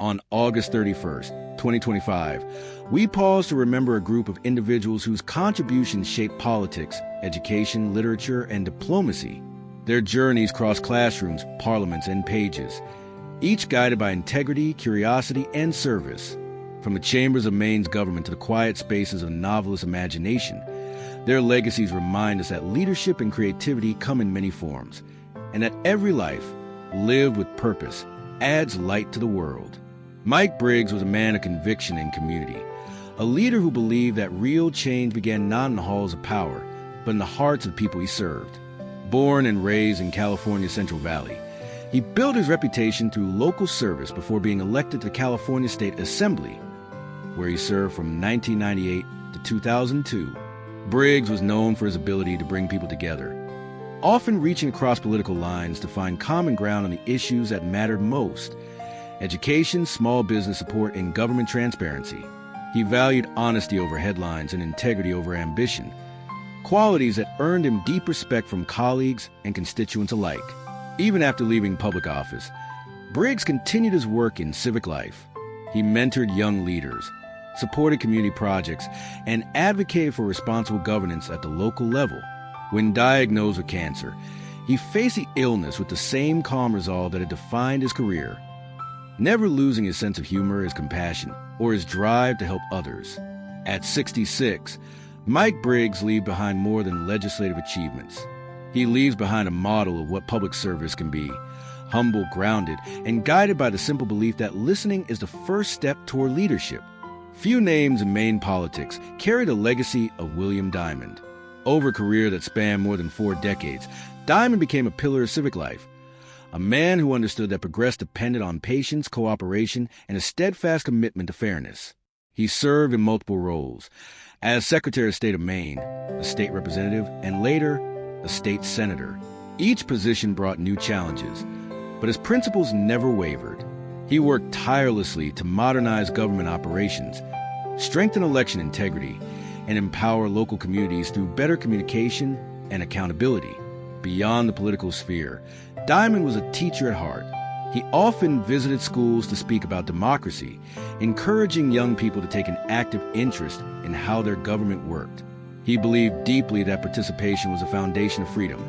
On August 31st, 2025, we pause to remember a group of individuals whose contributions shaped politics, education, literature, and diplomacy. Their journeys cross classrooms, parliaments, and pages, each guided by integrity, curiosity, and service. From the chambers of Maine's government to the quiet spaces of novelist imagination, their legacies remind us that leadership and creativity come in many forms, and that every life, lived with purpose, adds light to the world. Mike Briggs was a man of conviction and community, a leader who believed that real change began not in the halls of power, but in the hearts of people he served. Born and raised in California's Central Valley, he built his reputation through local service before being elected to the California State Assembly, where he served from 1998 to 2002. Briggs was known for his ability to bring people together, often reaching across political lines to find common ground on the issues that mattered most: education, small business support, and government transparency. He valued honesty over headlines and integrity over ambition, qualities that earned him deep respect from colleagues and constituents alike. Even after leaving public office, Briggs continued his work in civic life. He mentored young leaders, supported community projects, and advocated for responsible governance at the local level. When diagnosed with cancer, he faced the illness with the same calm resolve that had defined his career, never losing his sense of humor, his compassion, or his drive to help others. At 66, Mike Briggs leaves behind more than legislative achievements. He leaves behind a model of what public service can be: humble, grounded, and guided by the simple belief that listening is the first step toward leadership. Few names in Maine politics carry the legacy of William Diamond. Over a career that spanned more than 4 decades, Diamond became a pillar of civic life, a man who understood that progress depended on patience, cooperation, and a steadfast commitment to fairness. He served in multiple roles: as Secretary of State of Maine, a state representative, and later, a state senator. Each position brought new challenges, but his principles never wavered. He worked tirelessly to modernize government operations, strengthen election integrity, and empower local communities through better communication and accountability. Beyond the political sphere, Diamond was a teacher at heart. He often visited schools to speak about democracy, encouraging young people to take an active interest in how their government worked. He believed deeply that participation was a foundation of freedom,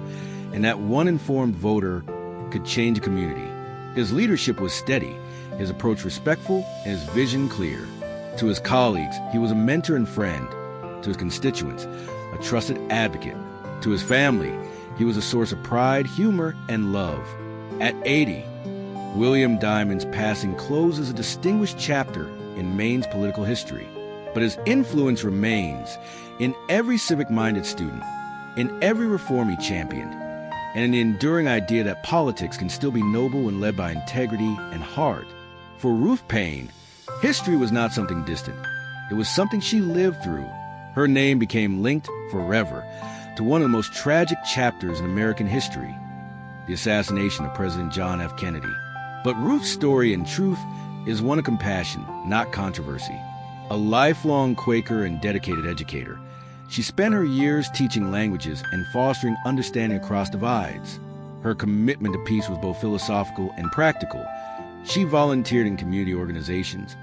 and that one informed voter could change a community. His leadership was steady, his approach respectful, and his vision clear. To his colleagues, he was a mentor and friend. To his constituents, a trusted advocate. To his family, he was a source of pride, humor, and love. At 80, William Diamond's passing closes a distinguished chapter in Maine's political history. But his influence remains in every civic-minded student, in every reform he championed, and in the enduring idea that politics can still be noble when led by integrity and heart. For Ruth Paine, history was not something distant. It was something she lived through. Her name became linked forever to one of the most tragic chapters in American history: the assassination of President John F. Kennedy. But Ruth's story, in truth, is one of compassion, not controversy. A lifelong Quaker and dedicated educator, she spent her years teaching languages and fostering understanding across divides. Her commitment to peace was both philosophical and practical. She volunteered in community organizations,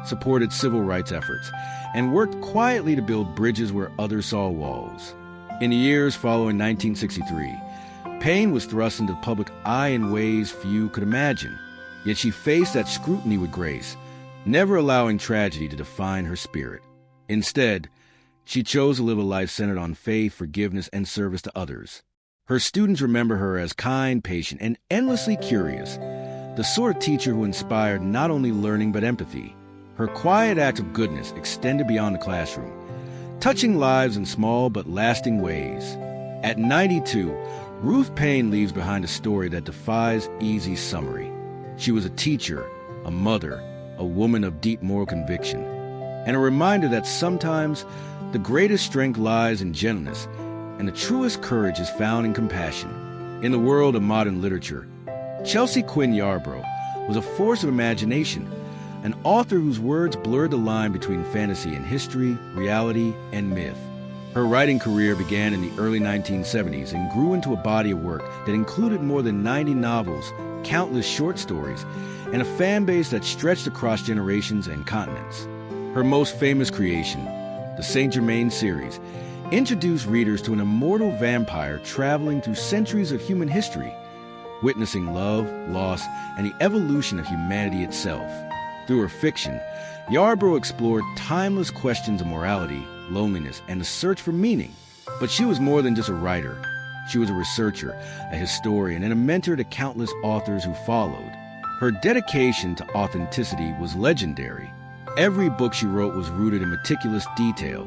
supported civil rights efforts, and worked quietly to build bridges where others saw walls. In the years following 1963, Paine was thrust into the public eye in ways few could imagine. Yet she faced that scrutiny with grace, never allowing tragedy to define her spirit. Instead, she chose to live a life centered on faith, forgiveness, and service to others. Her students remember her as kind, patient, and endlessly curious, the sort of teacher who inspired not only learning but empathy. Her quiet acts of goodness extended beyond the classroom, touching lives in small but lasting ways. At 92, Ruth Paine leaves behind a story that defies easy summary. She was a teacher, a mother, a woman of deep moral conviction, and a reminder that sometimes the greatest strength lies in gentleness, and the truest courage is found in compassion. In the world of modern literature, Chelsea Quinn Yarbrough was a force of imagination, an author whose words blurred the line between fantasy and history, reality and myth. Her writing career began in the early 1970s and grew into a body of work that included more than 90 novels, countless short stories, and a fan base that stretched across generations and continents. Her most famous creation, the Saint Germain series, introduced readers to an immortal vampire traveling through centuries of human history, witnessing love, loss, and the evolution of humanity itself. Through her fiction, Yarbrough explored timeless questions of morality, loneliness, and the search for meaning. But she was more than just a writer. She was a researcher, a historian, and a mentor to countless authors who followed. Her dedication to authenticity was legendary. Every book she wrote was rooted in meticulous detail,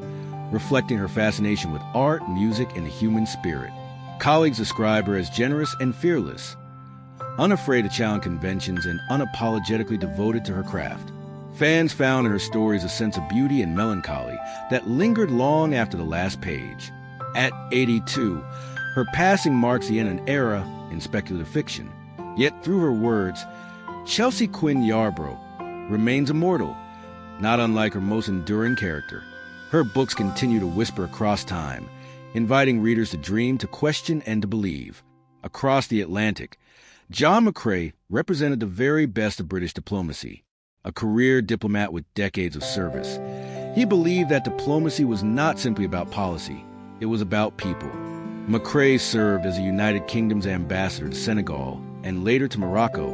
reflecting her fascination with art, music, and the human spirit. Colleagues describe her as generous and fearless, unafraid to challenge conventions and unapologetically devoted to her craft. Fans found in her stories a sense of beauty and melancholy that lingered long after the last page. At 82, her passing marks the end of an era in speculative fiction. Yet through her words, Chelsea Quinn Yarbrough remains immortal, not unlike her most enduring character. Her books continue to whisper across time, inviting readers to dream, to question, and to believe. Across the Atlantic, John McCrae represented the very best of British diplomacy, a career diplomat with decades of service. He believed that diplomacy was not simply about policy, it was about people. McCrae served as the United Kingdom's ambassador to Senegal and later to Morocco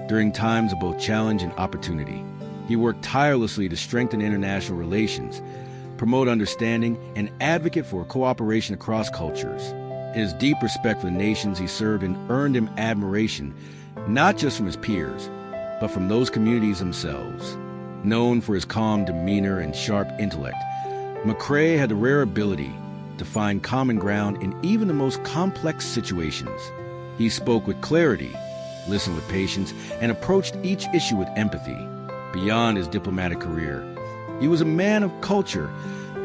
during times of both challenge and opportunity. He worked tirelessly to strengthen international relations, promote understanding, and advocate for cooperation across cultures. His deep respect for the nations he served in earned him admiration, not just from his peers, but from those communities themselves. Known for his calm demeanor and sharp intellect, McCrae had the rare ability to find common ground in even the most complex situations. He spoke with clarity, listened with patience, and approached each issue with empathy. Beyond his diplomatic career, he was a man of culture,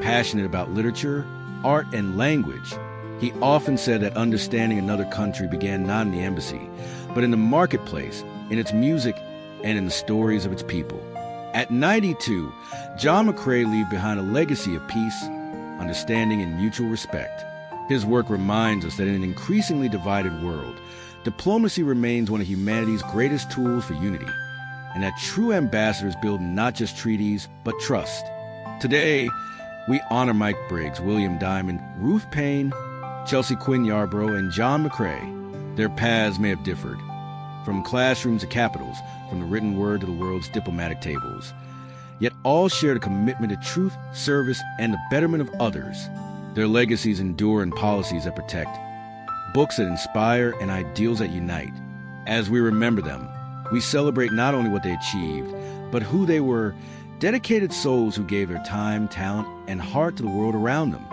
passionate about literature, art, and language. He often said that understanding another country began not in the embassy, but in the marketplace, in its music, and in the stories of its people. At 92, John McCrae left behind a legacy of peace, understanding, and mutual respect. His work reminds us that in an increasingly divided world, diplomacy remains one of humanity's greatest tools for unity, and that true ambassadors build not just treaties, but trust. Today, we honor Mike Briggs, William Diamond, Ruth Payne, Chelsea Quinn Yarbrough, and John McCrae. Their paths may have differed, from classrooms to capitals, from the written word to the world's diplomatic tables. Yet all shared a commitment to truth, service, and the betterment of others. Their legacies endure in policies that protect, books that inspire, and ideals that unite. As we remember them, we celebrate not only what they achieved, but who they were, dedicated souls who gave their time, talent, and heart to the world around them.